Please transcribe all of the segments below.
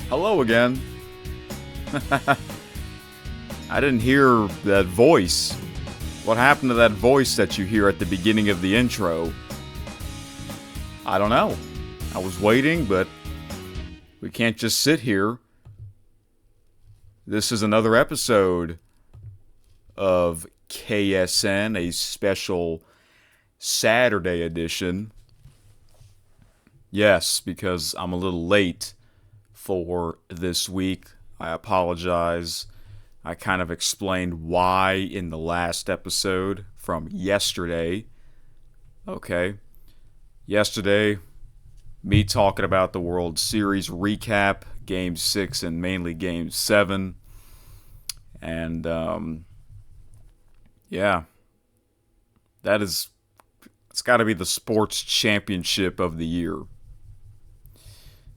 Hello again. I didn't hear that voice. What happened to that voice that you hear at the beginning of the intro? I don't know. I was waiting, but we can't just sit here. This is another episode of KSN, a special Saturday edition. Yes, because I'm a little late for this week. I apologize. I kind of explained why in the last episode from yesterday. Okay. Yesterday, me talking about the World Series recap, Game 6 and mainly Game 7. And, yeah. It's got to be the sports championship of the year.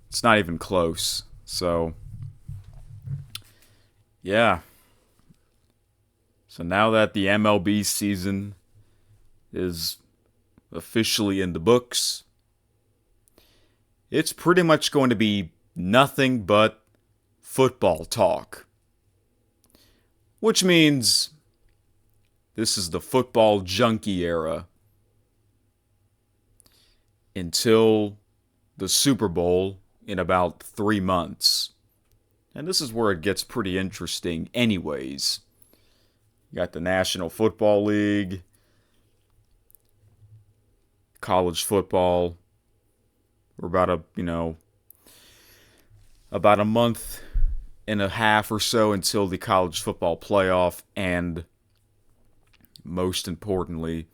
It's not even close. So, yeah. So now that the MLB season is officially in the books, it's pretty much going to be nothing but football talk. Which means this is the football junkie era until the Super Bowl in about 3 months. And this is where it gets pretty interesting anyways. You got the National Football League, college football. We're about a month and a half or so until the college football playoff, and most importantly,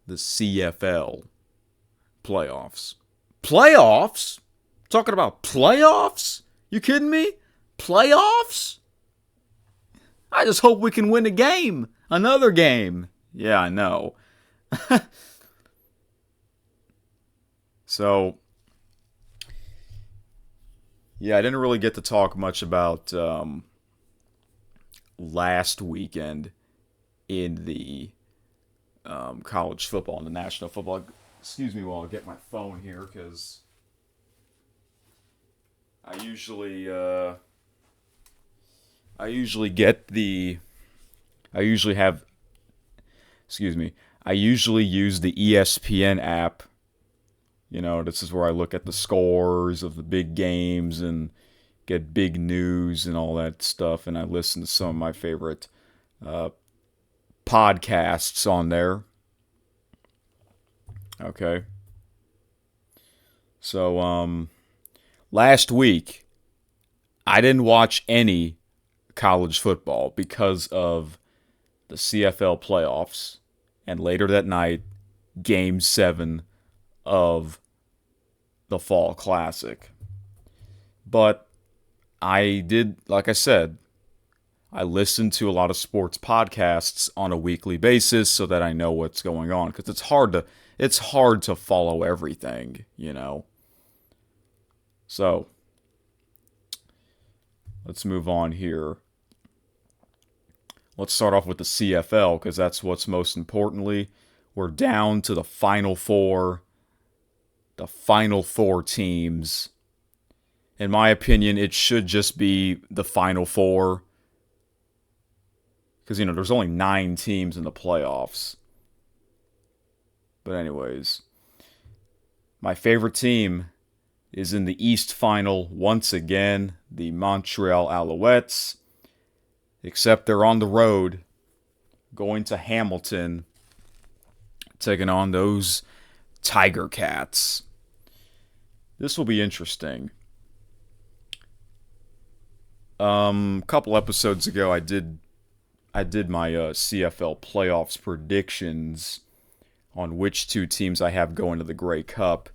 the CFL playoffs. Playoffs? Talking about playoffs? You kidding me? Playoffs? I just hope we can win a game. Another game. Yeah, I know. So, yeah, I didn't really get to talk much about last weekend in the college football and the national football. Excuse me while I get my phone here, because I usually use the ESPN app. You know, this is where I look at the scores of the big games and get big news and all that stuff, and I listen to some of my favorite podcasts on there. Okay. So, last week, I didn't watch any college football because of the CFL playoffs, and later that night, Game 7 of the Fall Classic. But I did, like I said, I listen to a lot of sports podcasts on a weekly basis so that I know what's going on, because it's hard to follow everything, you know. So, let's move on here. Let's start off with the CFL, because that's what's most importantly. We're down to the final four. The final four teams. In my opinion, it should just be the final four. Because, there's only 9 teams in the playoffs. But anyways, my favorite team is in the East Final once again, the Montreal Alouettes. Except they're on the road, going to Hamilton, taking on those Tiger Cats. This will be interesting. A couple episodes ago, I did my CFL playoffs predictions on which 2 teams I have going to the Grey Cup.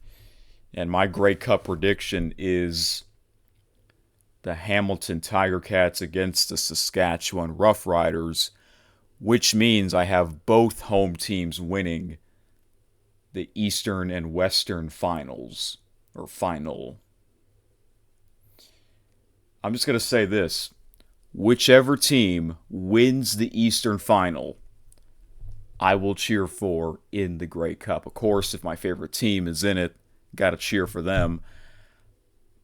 And my Grey Cup prediction is the Hamilton Tiger Cats against the Saskatchewan Roughriders, which means I have both home teams winning the Eastern and Western Finals, or final. I'm just going to say this. Whichever team wins the Eastern Final, I will cheer for in the Grey Cup. Of course, if my favorite team is in it, got to cheer for them.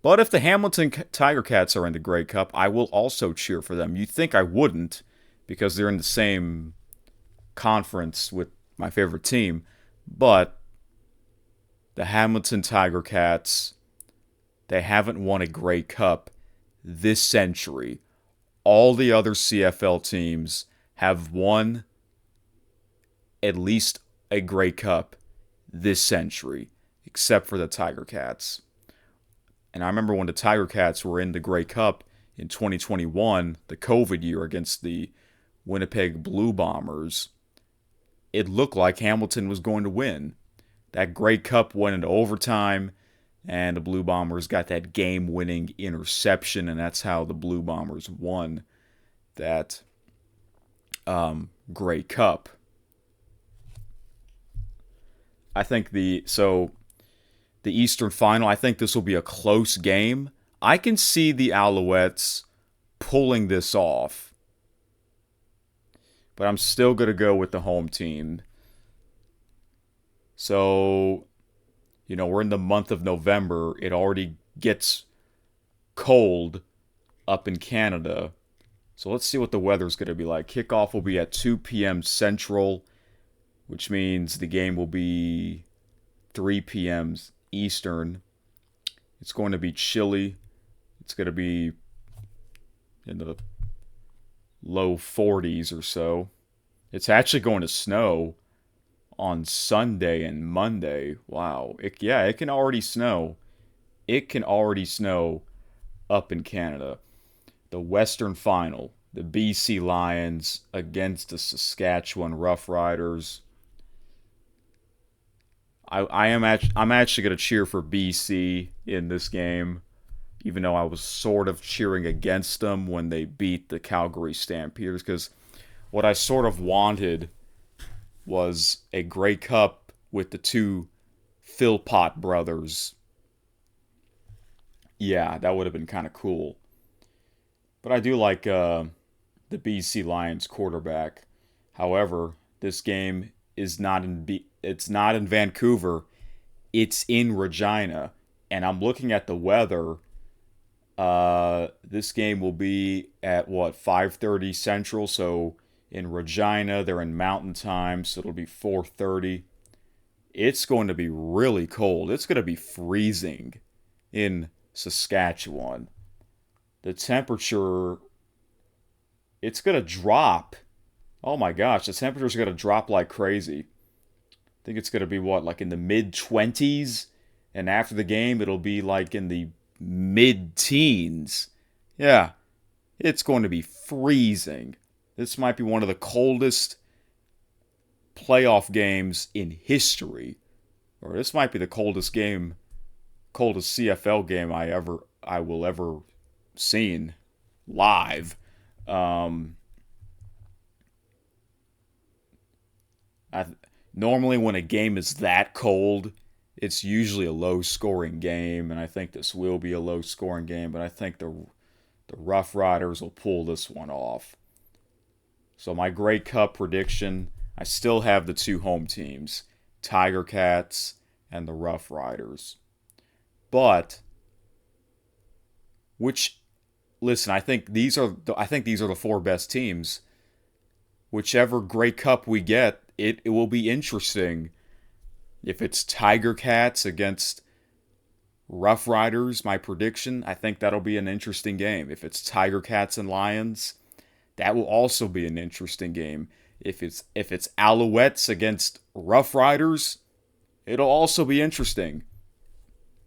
But if the Hamilton Tiger Cats are in the Grey Cup, I will also cheer for them. You'd think I wouldn't because they're in the same conference with my favorite team. But the Hamilton Tiger Cats, they haven't won a Grey Cup this century. All the other CFL teams have won at least a Grey Cup this century, except for the Tiger Cats. And I remember when the Tiger Cats were in the Grey Cup in 2021, the COVID year against the Winnipeg Blue Bombers, it looked like Hamilton was going to win. That Grey Cup went into overtime, and the Blue Bombers got that game-winning interception, and that's how the Blue Bombers won that Grey Cup. I think the Eastern Final, I think this will be a close game. I can see the Alouettes pulling this off, but I'm still going to go with the home team. So, we're in the month of November. It already gets cold up in Canada. So let's see what the weather's going to be like. Kickoff will be at 2 p.m. Central, which means the game will be 3 p.m. Eastern. It's going to be chilly. It's going to be in the low 40s or so. It's actually going to snow on Sunday and Monday. Wow. It can already snow. It can already snow up in Canada. The Western Final, the BC Lions against the Saskatchewan Roughriders. I'm actually going to cheer for BC in this game, even though I was sort of cheering against them when they beat the Calgary Stampeders, because what I sort of wanted was a Grey Cup with the two Philpott brothers. Yeah, that would have been kind of cool. But I do like the BC Lions quarterback. However, this game is not it's not in Vancouver. It's in Regina. And I'm looking at the weather. This game will be at 5:30 Central. So in Regina, they're in Mountain Time, so it'll be 4:30. It's going to be really cold. It's going to be freezing in Saskatchewan. The temperature, it's going to drop. Oh my gosh, the temperature's going to drop like crazy. I think it's going to be like in the mid-20s, and after the game, it'll be like in the mid-teens. Yeah, it's going to be freezing. This might be one of the coldest playoff games in history. Or this might be the coldest CFL game I will ever seen live. Normally when a game is that cold, it's usually a low-scoring game, and I think this will be a low-scoring game, but I think the Rough Riders will pull this one off. So my Grey Cup prediction, I still have the two home teams, Tiger Cats and the Rough Riders. But listen, I think these are the four best teams. Whichever Grey Cup we get, it will be interesting. If it's Tiger Cats against Rough Riders, my prediction, I think that'll be an interesting game. If it's Tiger Cats and Lions, that will also be an interesting game. If it's Alouettes against Rough Riders, it'll also be interesting.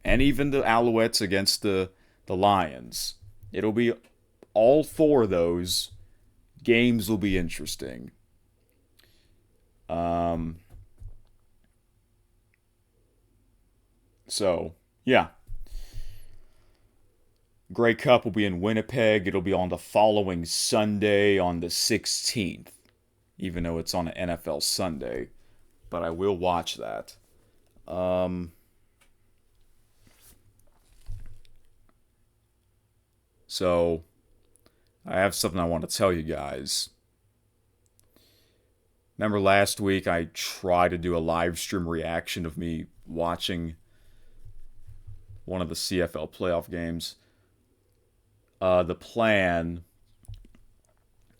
And even the Alouettes against the Lions. It'll be all four of those games will be interesting. So, yeah. Grey Cup will be in Winnipeg. It'll be on the following Sunday on the 16th, even though it's on an NFL Sunday. But I will watch that. So, I have something I want to tell you guys. Remember last week I tried to do a live stream reaction of me watching one of the CFL playoff games. The plan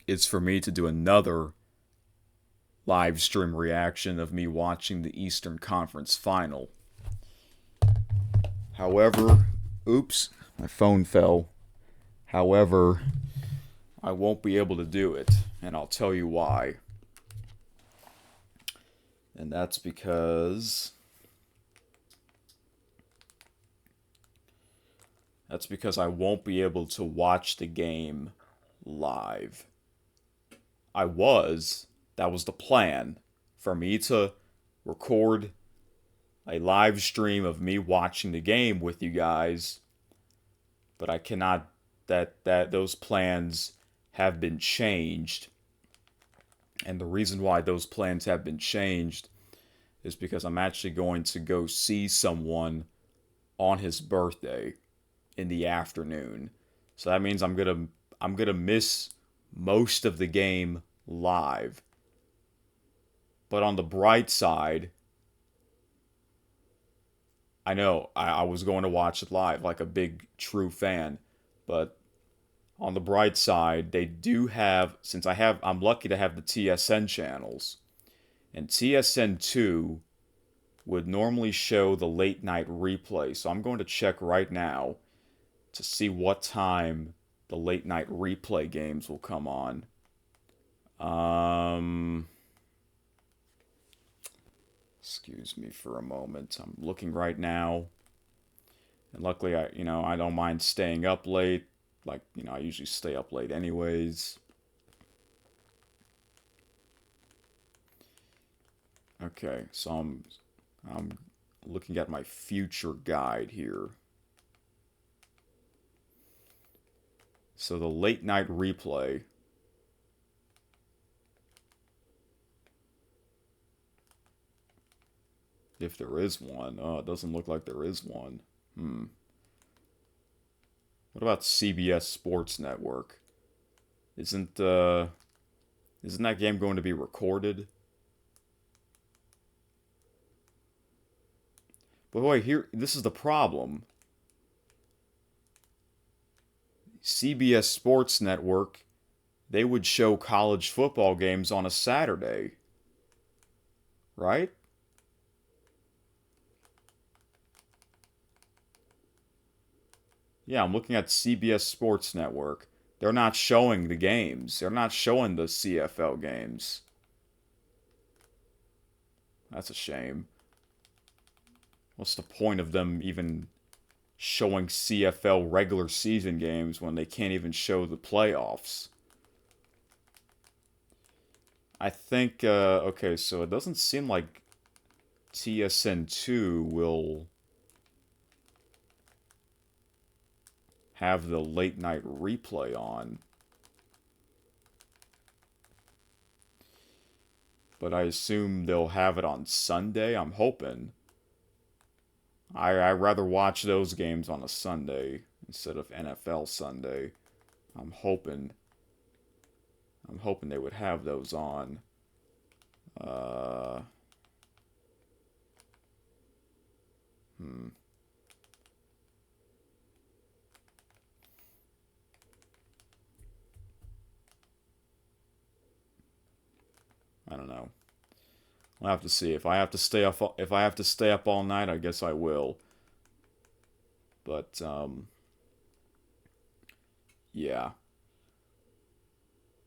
is for me to do another live stream reaction of me watching the Eastern Conference Final. However, oops, my phone fell. However, I won't be able to do it, and I'll tell you why. And that's because I won't be able to watch the game live. That was the plan, for me to record a live stream of me watching the game with you guys, but I cannot, that those plans have been changed. And the reason why those plans have been changed is because I'm actually going to go see someone on his birthday in the afternoon. So that means I'm gonna miss most of the game live. But on the bright side, I know I was going to watch it live like a big true fan, but on the bright side, they do have, since I'm lucky to have the TSN channels, and TSN2 would normally show the late night replay. So I'm going to check right now to see what time the late night replay games will come on. Excuse me for a moment. I'm looking right now. And luckily, I don't mind staying up late. Like, I usually stay up late anyways. Okay, so I'm looking at my future guide here. So the late night replay. If there is one. Oh, it doesn't look like there is one. What about CBS Sports Network? Isn't that game going to be recorded? But wait, this is the problem. CBS Sports Network, they would show college football games on a Saturday. Right? Yeah, I'm looking at CBS Sports Network. They're not showing the games. They're not showing the CFL games. That's a shame. What's the point of them even showing CFL regular season games when they can't even show the playoffs? I think, okay, so it doesn't seem like TSN2 will have the late night replay on. But I assume they'll have it on Sunday. I'm hoping. I'd rather watch those games on a Sunday instead of NFL Sunday. I'm hoping they would have those on. I don't know. I'll have to see. If I have to stay up all night, I guess I will. But yeah.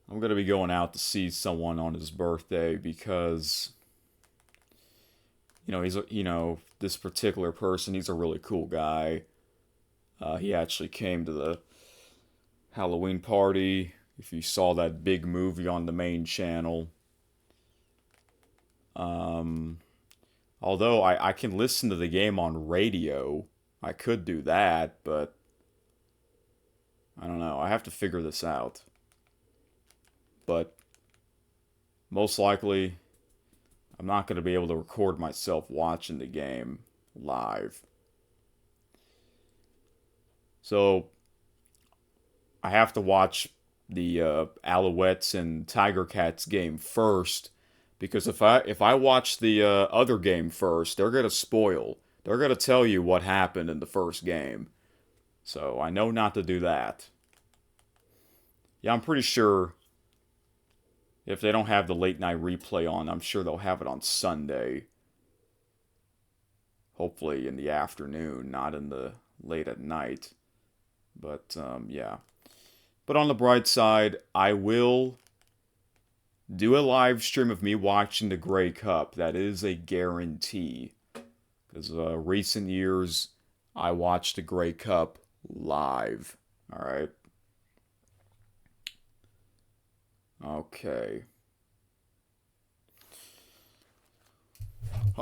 I'm gonna be going out to see someone on his birthday because this particular person, he's a really cool guy. He actually came to the Halloween party. If you saw that big movie on the main channel. Although I can listen to the game on radio, I could do that, but I don't know. I have to figure this out. But most likely, I'm not going to be able to record myself watching the game live. So I have to watch the Alouettes and Tiger Cats game first, because if I watch the other game first, they're gonna spoil they're going to tell you what happened in the first game. So I know not to do that. Yeah, I'm pretty sure if they don't have the late night replay on, I'm sure they'll have it on Sunday. Hopefully in the afternoon, not in the late at night. But yeah. But on the bright side, I will do a live stream of me watching the Grey Cup. That is a guarantee. Because recent years, I watched the Grey Cup live. All right. Okay.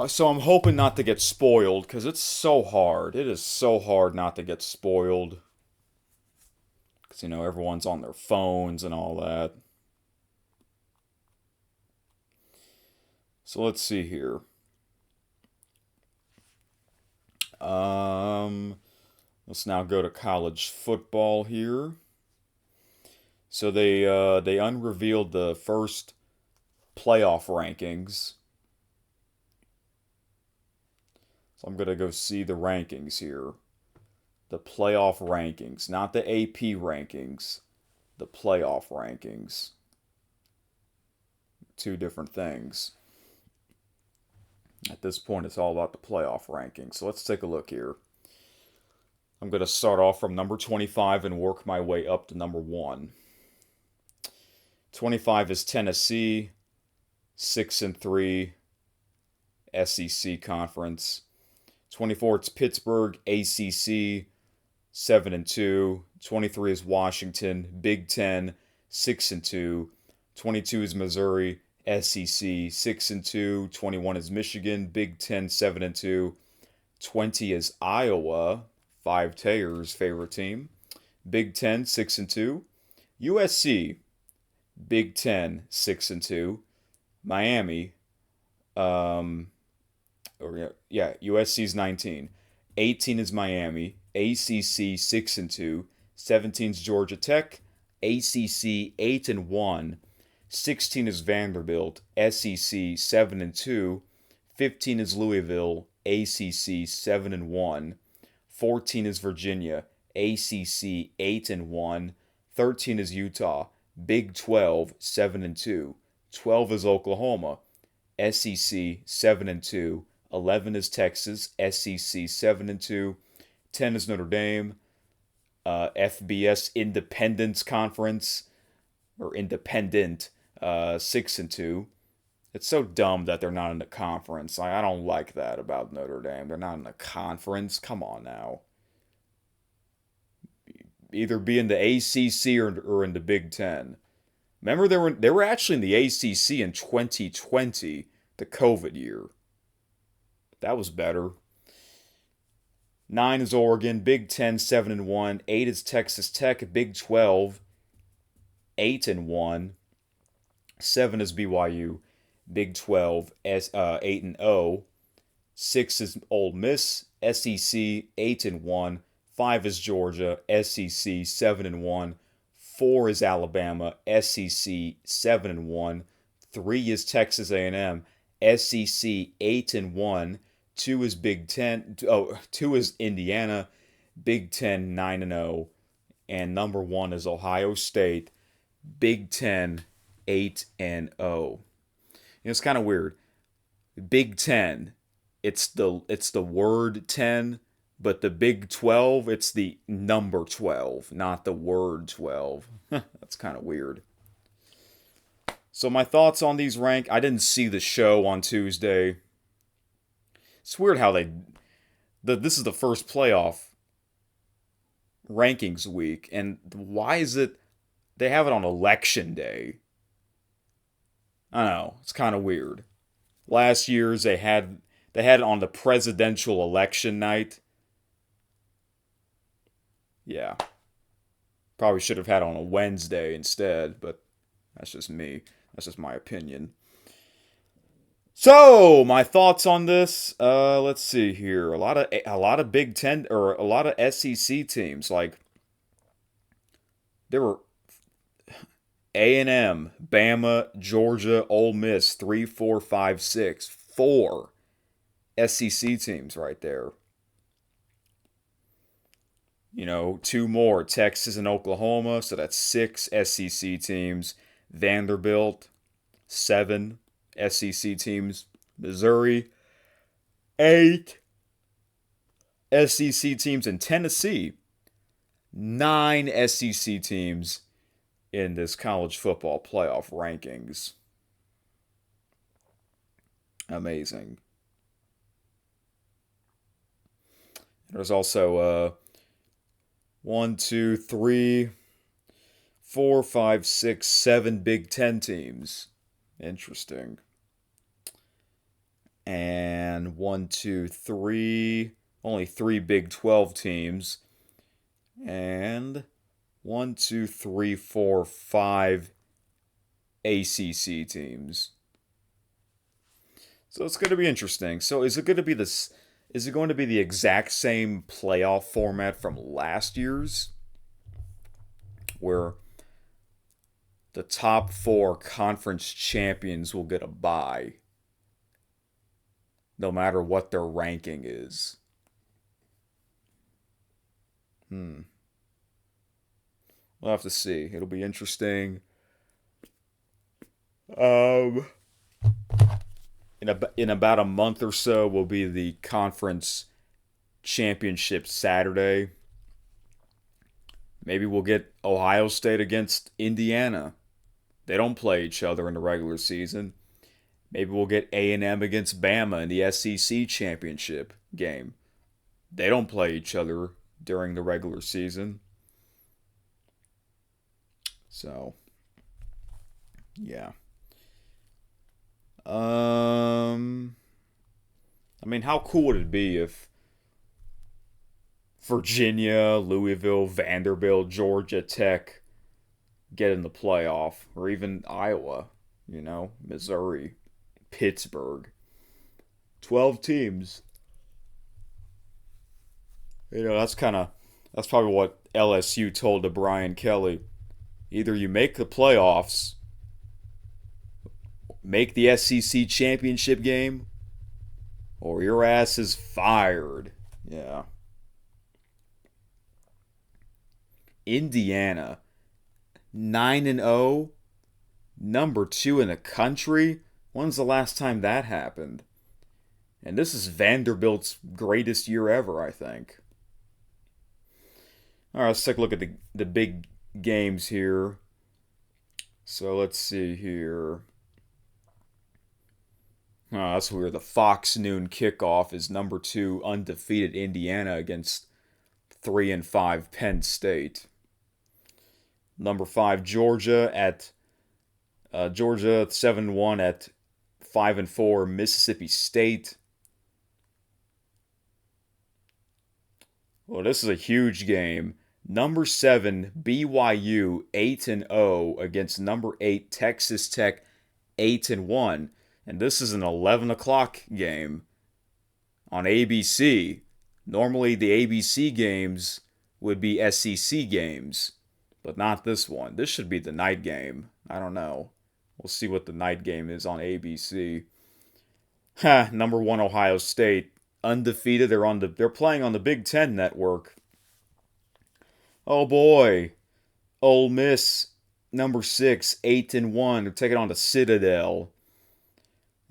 So I'm hoping not to get spoiled because it's so hard. It is so hard not to get spoiled. Because, everyone's on their phones and all that. So let's see here. Let's now go to college football here. So they unrevealed the first playoff rankings. So I'm gonna go see the rankings here. The playoff rankings, not the AP rankings. The playoff rankings. Two different things. At this point, it's all about the playoff rankings. So let's take a look here. I'm going to start off from number 25 and work my way up to number 1. 25 is Tennessee, 6-3, SEC Conference. 24 it's Pittsburgh, ACC, 7-2. 23 is Washington, Big Ten, 6-2. 22 is Missouri, SEC, 6-2. 21 is Michigan, Big Ten, 7-2. 20 is Iowa, 5 Tayer's favorite team, Big Ten, 6-2. USC, Big Ten, 6-2. Miami, USC's 19. 18 is Miami, ACC, 6-2. 17 is Georgia Tech, ACC, 8-1. 16 is Vanderbilt, SEC, 7-2. 15 is Louisville, ACC, 7-1. 14 is Virginia, ACC, 8-1. 13 is Utah, Big 12, 7-2. 12 is Oklahoma, SEC, 7-2. 11 is Texas, SEC, 7-2. 10 is Notre Dame, FBS Independence Conference, or Independent, 6-2. It's so dumb that they're not in the conference. I don't like that about Notre Dame. They're not in the conference. Come on now. Either be in the ACC or in the Big Ten. Remember, they were actually in the ACC in 2020, the COVID year. That was better. 9 is Oregon, Big Ten, 7-1. 8 is Texas Tech, Big 12, 8-1. 7 is BYU, Big 12, 8-0. 6 is Ole Miss, SEC, 8-1. 5 is Georgia, SEC, 7-1. 4 is Alabama, SEC, 7-1. 3 is Texas A&M, SEC, 8-1. 2 is Big Ten. 2 is Indiana, Big Ten, 9-0. And number 1 is Ohio State, Big Ten, 8-0. It's kind of weird. Big Ten, it's the word 10, but the Big 12, it's the number 12, not the word 12. That's kind of weird. So my thoughts on these I didn't see the show on Tuesday. It's weird how this is the first playoff rankings week, and why is it they have it on election day? I don't know. It's kind of weird. Last year's they had it on the presidential election night. Yeah. Probably should have had it on a Wednesday instead, but that's just me. That's just my opinion. So, my thoughts on this, let's see here. A lot of Big Ten, or a lot of SEC teams, like there were A&M, Bama, Georgia, Ole Miss, 3, 4, 5, 6. 4 SEC teams right there. Two more, Texas and Oklahoma, so that's 6 SEC teams. Vanderbilt, 7 SEC teams. Missouri, 8 SEC teams. In Tennessee, 9 SEC teams in this college football playoff rankings. Amazing. There's also 1, 2, 3, 4, 5, 6, 7 Big Ten teams. Interesting. And 1, 2, 3, only 3 Big 12 teams. And 1, 2, 3, 4, 5 ACC teams. So it's going to be interesting. So is it going to be this? Is it going to be the exact same playoff format from last year's, where the top 4 conference champions will get a bye, no matter what their ranking is? We'll have to see. It'll be interesting. In about a month or so will be the conference championship Saturday. Maybe we'll get Ohio State against Indiana. They don't play each other in the regular season. Maybe we'll get A&M against Bama in the SEC championship game. They don't play each other during the regular season. So, yeah. I mean, how cool would it be if Virginia, Louisville, Vanderbilt, Georgia Tech get in the playoff, or even Iowa, Missouri, Pittsburgh. 12 teams. That's probably what LSU told to Brian Kelly. Either you make the playoffs, make the SEC championship game, or your ass is fired. Yeah. Indiana, 9-0, number 2 in the country. When's the last time that happened? And this is Vanderbilt's greatest year ever, I think. All right, let's take a look at the big games here. So let's see here. That's weird. The Fox noon kickoff is number 2 undefeated Indiana against 3-5 Penn State. Number 5 Georgia 7-1 at 5-4 Mississippi State. Well, this is a huge game. Number 7 BYU 8-0 against number 8 Texas Tech 8-1. And this is an 11 o'clock game on ABC. Normally the ABC games would be SEC games, but not this one. This should be the night game. I don't know. We'll see what the night game is on ABC. Number 1 Ohio State, undefeated. They're playing on the Big Ten network. Oh boy. Ole Miss, number 6, 8-1. They're taking on the Citadel.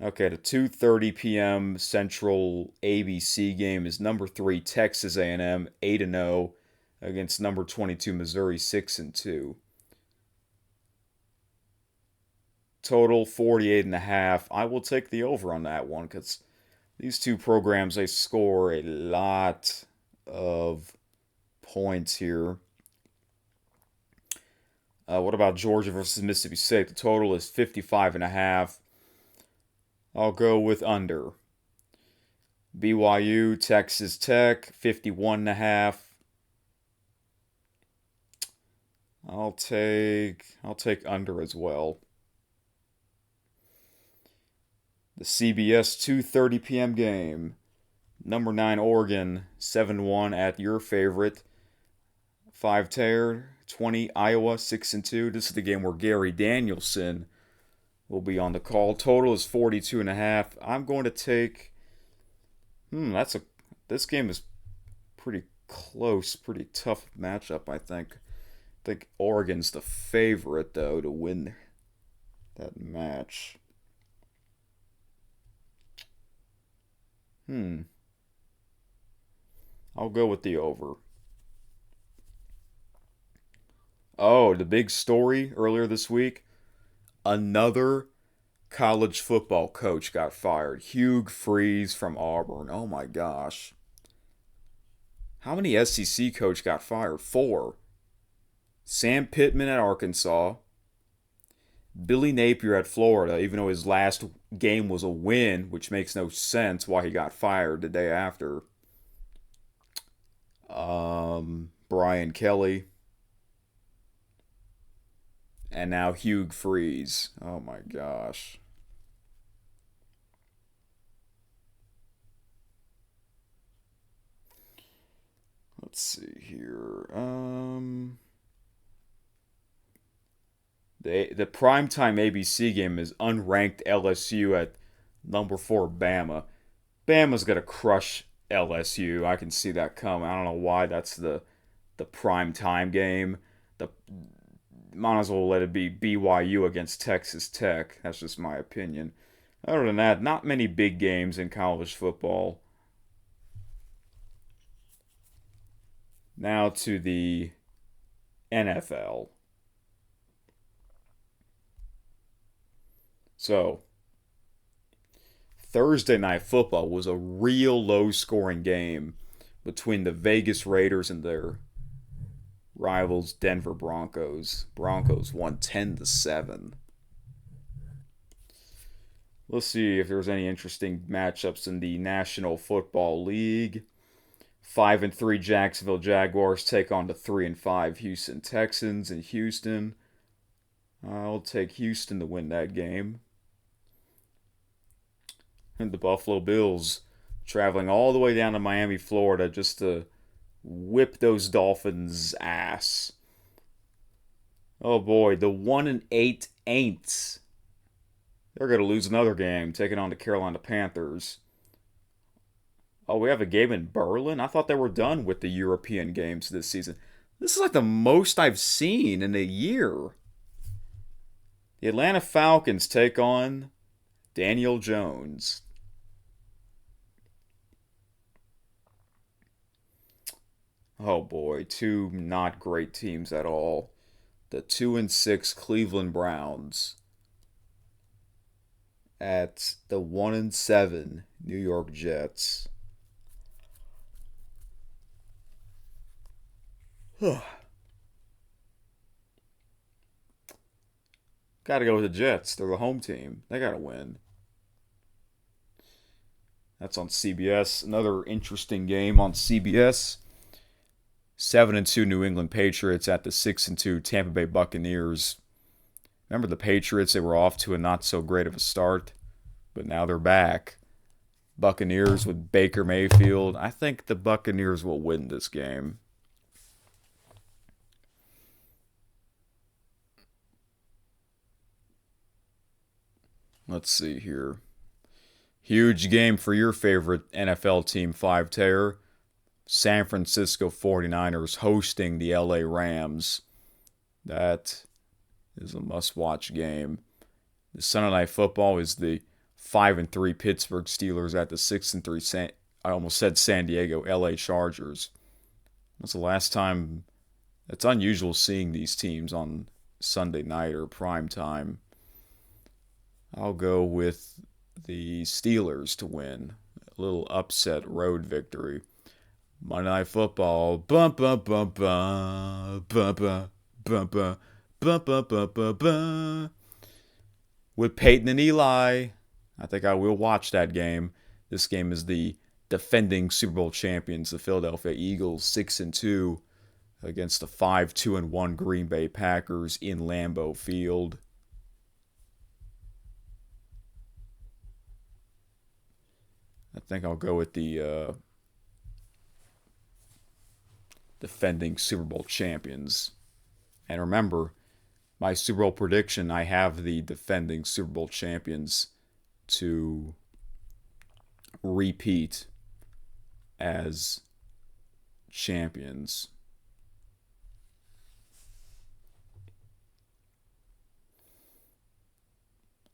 Okay, the 2:30 p.m. Central ABC game is number 3 Texas A&M 8-0 against number 22 Missouri 6-2. Total 48.5. I will take the over on that one because these two programs, they score a lot of points here. What about Georgia versus Mississippi State? The total is 55.5. I'll go with under. BYU, Texas Tech, 51.5. I'll take under as well. The CBS 2:30 p.m. game. Number 9 Oregon, 7-1 at your favorite 5-tear, 20 Iowa 6-2. This is the game where Gary Danielson will be on the call. Total is 42.5. I'm going to take That's a this game is pretty close, pretty tough matchup. I think Oregon's the favorite though to win that match. Hmm. I'll go with the over. Oh, the big story earlier this week. Another college football coach got fired. Hugh Freeze from Auburn. Oh my gosh. How many SEC coach got fired? Four. Sam Pittman at Arkansas. Billy Napier at Florida, even though his last game was a win, which makes no sense why he got fired the day after. Brian Kelly. And now Hugh Freeze. Oh my gosh. Let's see here. The primetime ABC game is unranked LSU at number 4 Bama. Bama's gonna crush LSU. I can see that coming. I don't know why that's the prime time game. The Might as well let it be BYU against Texas Tech. That's just my opinion. Other than that, not many big games in college football. Now to the NFL. So, Thursday night football was a real low scoring game between the Vegas Raiders and their rivals Denver Broncos. Broncos won 10-7. Let's see if there's any interesting matchups in the National Football League. 5-3 Jacksonville Jaguars take on the 3-5 Houston Texans in Houston. I'll take Houston to win that game. And the Buffalo Bills traveling all the way down to Miami, Florida just to whip those Dolphins' ass. Oh boy, the 1-8 Aints. They're going to lose another game, taking on the Carolina Panthers. Oh, we have a game in Berlin? I thought they were done with the European games this season. This is like the most I've seen in a year. The Atlanta Falcons take on Daniel Jones. Oh boy, two not great teams at all. The 2-6 Cleveland Browns at the 1-7 New York Jets. Got to go with the Jets. They're the home team. They got to win. That's on CBS. Another interesting game on CBS. 7-2 New England Patriots at the 6-2 Tampa Bay Buccaneers. Remember the Patriots? They were off to a not so great of a start, but now they're back. Buccaneers with Baker Mayfield. I think the Buccaneers will win this game. Let's see here. Huge game for your favorite NFL team, 5 Tear. San Francisco 49ers hosting the LA Rams. That is a must-watch game. The Sunday Night Football is the 5-3 Pittsburgh Steelers at the 6-3 I almost said San Diego LA Chargers. That's the last time. It's unusual seeing these teams on Sunday night or prime time. I'll go with the Steelers to win. A little upset road victory. Monday Night Football. Bum bum bum bum bum bum bum bum bum bum bum bum bum. With Peyton and Eli. I think I will watch that game. This game is the defending Super Bowl champions, the Philadelphia Eagles, 6-2 against the 5-2-1 Green Bay Packers in Lambeau Field. I think I'll go with the defending Super Bowl champions. And remember, my Super Bowl prediction, I have the defending Super Bowl champions to repeat as champions.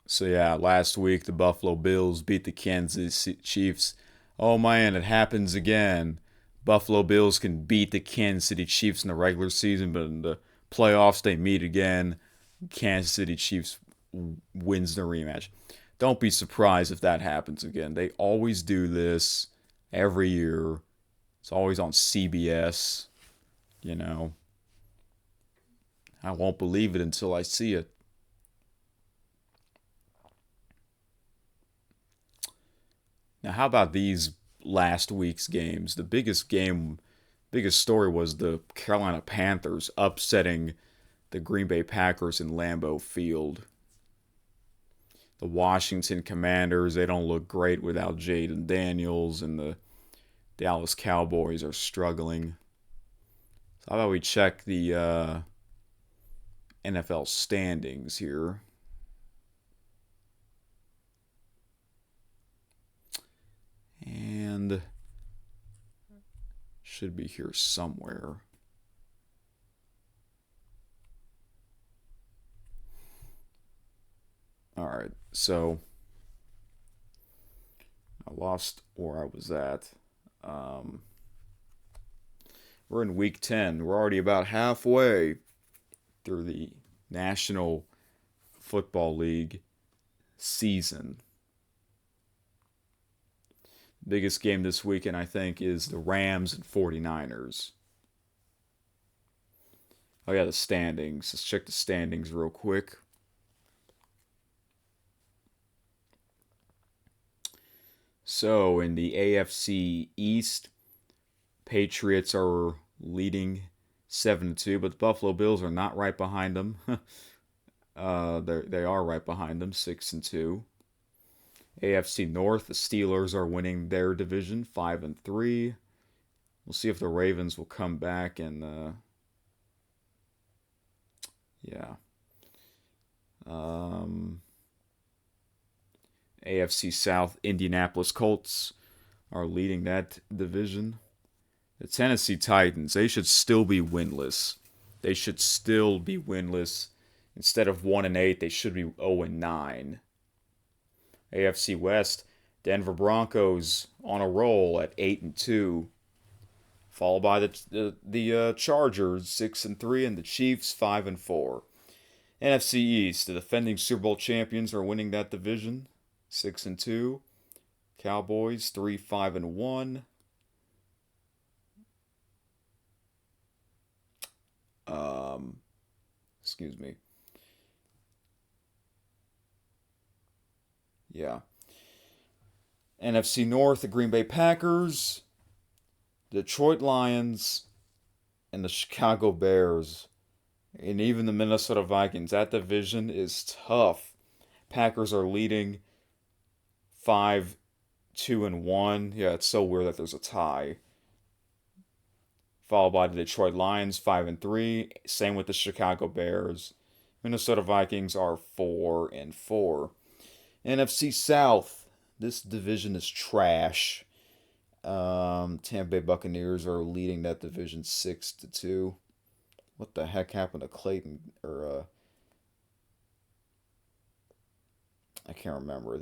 So yeah, last week the Buffalo Bills beat the Kansas City Chiefs. Oh man, it happens again. Buffalo Bills can beat the Kansas City Chiefs in the regular season, but in the playoffs they meet again. Kansas City Chiefs wins the rematch. Don't be surprised if that happens again. They always do this every year. It's always on CBS, you know. I won't believe it until I see it. Now, how about these last week's games? The biggest story was the Carolina Panthers upsetting the Green Bay Packers in Lambeau Field. The Washington Commanders, they don't look great without Jaden Daniels, and the Dallas Cowboys are struggling. So how about we check the NFL standings here? And should be here somewhere. All right, so I lost where I was at. Um, we're in week 10. We're already about halfway through the National Football League season. Biggest game this weekend, I think, is the Rams and 49ers. Oh, yeah, the standings. Let's check the standings real quick. So, in the AFC East, Patriots are leading 7-2, but the Buffalo Bills are not right behind them. They are right behind them, 6-2. AFC North, the Steelers are winning their division, 5-3. We'll see if the Ravens will come back and yeah. Um, AFC South, Indianapolis Colts are leading that division. The Tennessee Titans, they should still be winless. They should still be winless. Instead of 1-8, they should be 0-9. AFC West, Denver Broncos on a roll at 8-2, followed by the Chargers 6-3 and the Chiefs 5-4. NFC East, the defending Super Bowl champions are winning that division, 6-2. Cowboys 3-5-1. Excuse me. Yeah. NFC North, the Green Bay Packers, Detroit Lions, and the Chicago Bears, and even the Minnesota Vikings. That division is tough. Packers are leading 5-2-1. Yeah, it's so weird that there's a tie. Followed by the Detroit Lions, 5-3. Same with the Chicago Bears. Minnesota Vikings are 4-4. NFC South. This division is trash. Tampa Bay Buccaneers are leading that division 6-2. What the heck happened to Clayton? I can't remember.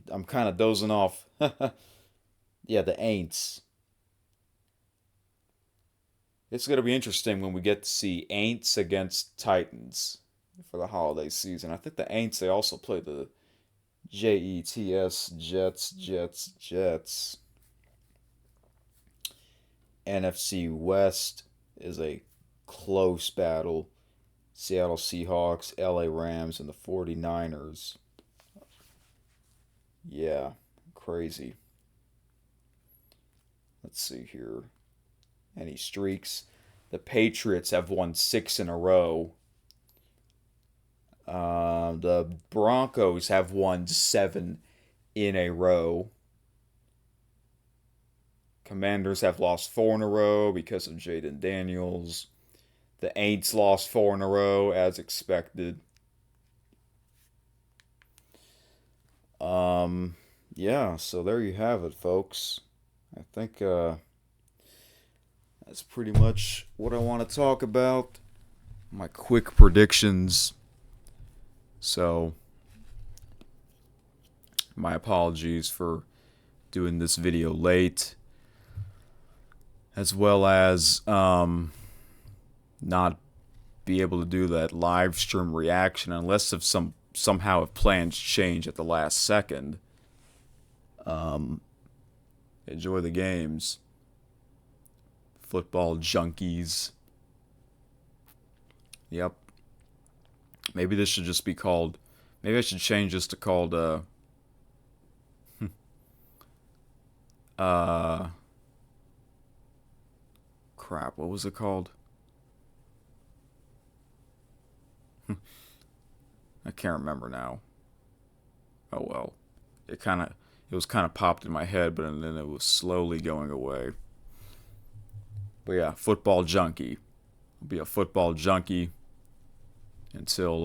I'm kind of dozing off. Yeah, the Aints. It's going to be interesting when we get to see Aints against Titans for the holiday season. I think the Aints, they also play the Jets, Jets. NFC West is a close battle. Seattle Seahawks, LA Rams, and the 49ers. Yeah, crazy. Let's see here. Any streaks? The Patriots have won 6 in a row. The Broncos have won 7 in a row. Commanders have lost 4 in a row because of Jaden Daniels. The Aints lost 4 in a row as expected. Yeah, so there you have it, folks. I think that's pretty much what I want to talk about. My quick predictions. So, my apologies for doing this video late, as well as not be able to do that live stream reaction unless if somehow if plans change at the last second. Enjoy the games, football junkies. Yep. Maybe this should just be called. Maybe I should change this to called crap. What was it called? I can't remember now. Oh well. It was kind of popped in my head, but then it was slowly going away. But yeah, football junkie. I'll be a football junkie until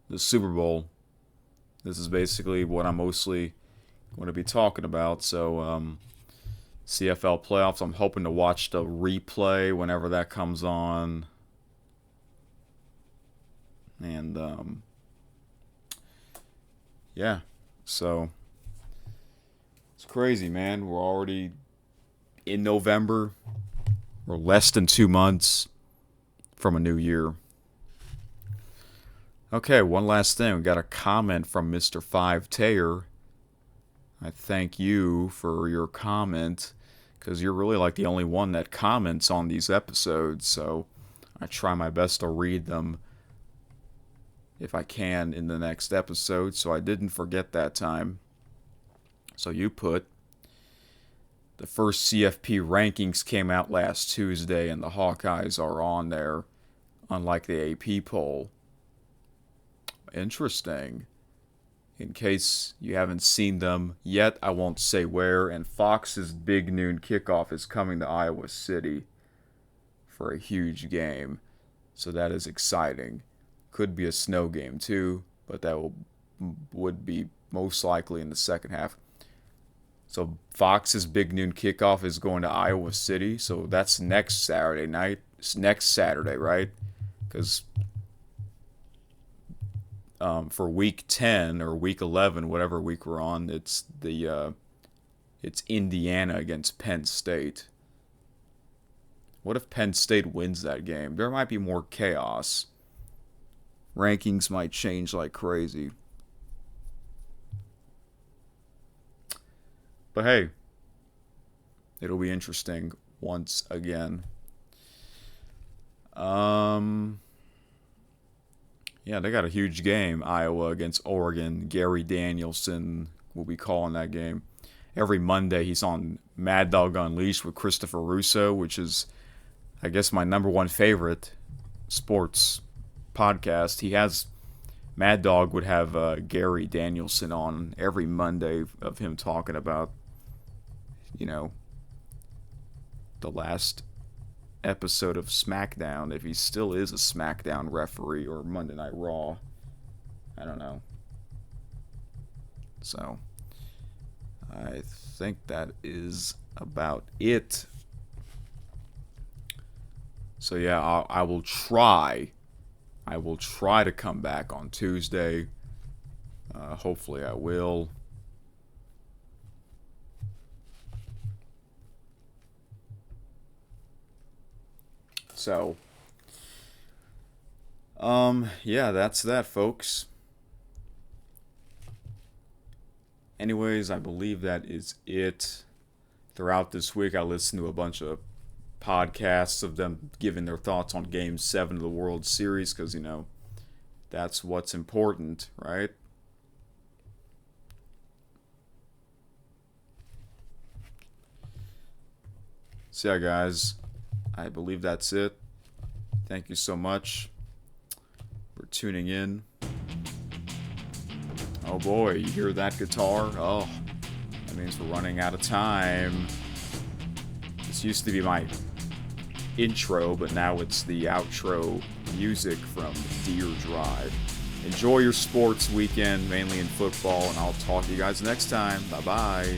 the Super Bowl. This is basically what I'm mostly going to be talking about. So CFL playoffs, I'm hoping to watch the replay whenever that comes on. And yeah, so it's crazy, man. We're already in November. We're less than 2 months from a new year. Okay, one last thing. We got a comment from Mr. 5Tayer. I thank you for your comment, because you're really like the only one that comments on these episodes, so I try my best to read them if I can in the next episode, so I didn't forget that time. So you put, the first CFP rankings came out last Tuesday, and the Hawkeyes are on there, unlike the AP poll. Interesting. In case you haven't seen them yet, I won't say where, and Fox's big noon kickoff is coming to Iowa City for a huge game, so that is exciting. Could be a snow game too, but that would be most likely in the second half. So Fox's big noon kickoff is going to Iowa City, so that's next Saturday night. It's next Saturday, right? Because for week 10 or week 11, whatever week we're on, it's Indiana against Penn State. What if Penn State wins that game? There might be more chaos. Rankings might change like crazy. But hey, it'll be interesting once again. Yeah, they got a huge game, Iowa against Oregon. Gary Danielson will be calling that game. Every Monday he's on Mad Dog Unleashed with Christopher Russo, which is, I guess, my number one favorite sports podcast. He has, Mad Dog would have Gary Danielson on every Monday of him talking about, the last episode of SmackDown, if he still is a SmackDown referee, or Monday Night Raw. I don't know. So, I think that is about it. So yeah, I will try to come back on Tuesday. Hopefully I will. So, yeah, that's that, folks. Anyways, I believe that is it. Throughout this week, I listened to a bunch of podcasts of them giving their thoughts on Game 7 of the World Series, because, that's what's important, right? So yeah, guys, I believe that's it. Thank you so much for tuning in. Oh boy, you hear that guitar? Oh, that means we're running out of time. This used to be my intro, but now it's the outro music from Deer Drive. enjoy your sports weekend, mainly in football, and I'll talk to you guys next time. Bye-bye.